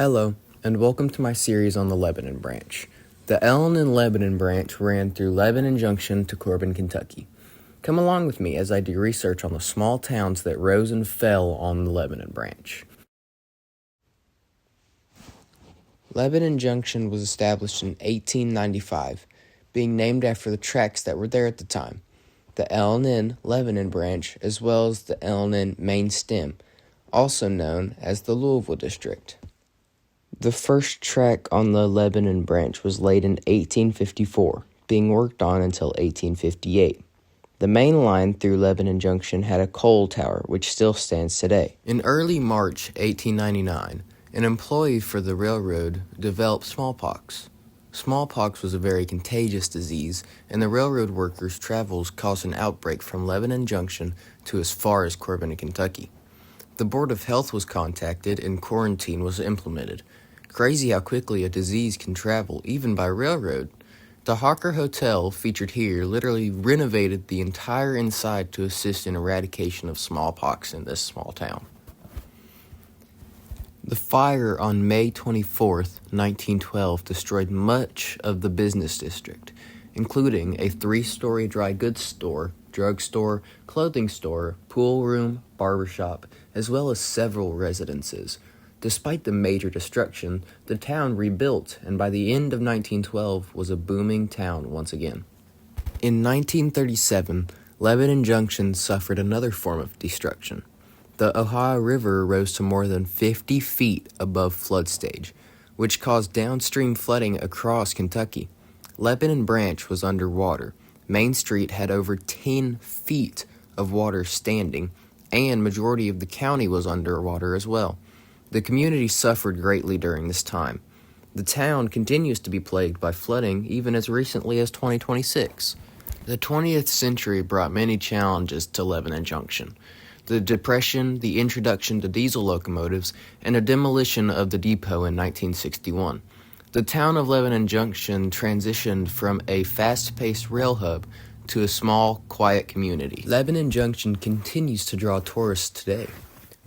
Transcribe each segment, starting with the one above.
Hello, and welcome to my series on the Lebanon Branch. The Lebanon Branch ran through Lebanon Junction to Corbin, Kentucky. Come along with me as I do research on the small towns that rose and fell on the Lebanon Branch. Lebanon Junction was established in 1895, being named after the tracks that were there at the time, the L&N Lebanon Branch as well as the L&N Main Stem, also known as the Louisville District. The first track on the Lebanon Branch was laid in 1854, being worked on until 1858. The main line through Lebanon Junction had a coal tower, which still stands today. In early March 1899, an employee for the railroad developed smallpox. Smallpox was a very contagious disease, and the railroad workers' travels caused an outbreak from Lebanon Junction to as far as Corbin, Kentucky. The Board of Health was contacted and quarantine was implemented. Crazy how quickly a disease can travel, even by railroad. The Hawker Hotel, featured here, literally renovated the entire inside to assist in eradication of smallpox in this small town. The fire on May 24th, 1912, destroyed much of the business district, including a 3-story dry goods store, drugstore, clothing store, pool room, barbershop, as well as several residences. Despite the major destruction, the town rebuilt, and by the end of 1912 was a booming town once again. In 1937, Lebanon Junction suffered another form of destruction. The Ohio River rose to more than 50 feet above flood stage, which caused downstream flooding across Kentucky. Lebanon Branch was underwater. Main Street had over 10 feet of water standing, and majority of the county was underwater as well. The community suffered greatly during this time. The town continues to be plagued by flooding even as recently as 2026. The 20th century brought many challenges to Lebanon Junction. The Depression, the introduction to diesel locomotives, and a demolition of the depot in 1961. The town of Lebanon Junction transitioned from a fast-paced rail hub to a small, quiet community. Lebanon Junction continues to draw tourists today,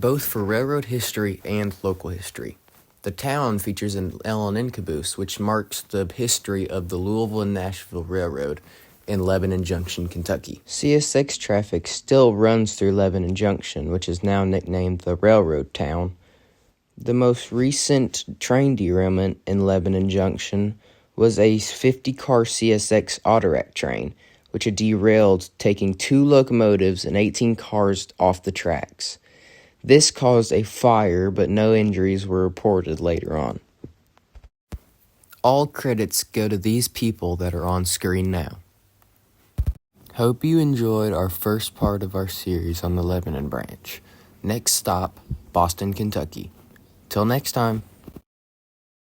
both for railroad history and local history. The town features an L&N caboose, which marks the history of the Louisville and Nashville Railroad in Lebanon Junction, Kentucky. CSX traffic still runs through Lebanon Junction, which is now nicknamed the Railroad Town. The most recent train derailment in Lebanon Junction was a 50-car CSX Autorack train, which had derailed, taking 2 locomotives and 18 cars off the tracks. This caused a fire, but no injuries were reported later on. All credits go to these people that are on screen now. Hope you enjoyed our first part of our series on the Lebanon Branch. Next stop, Boston, Kentucky. Till next time.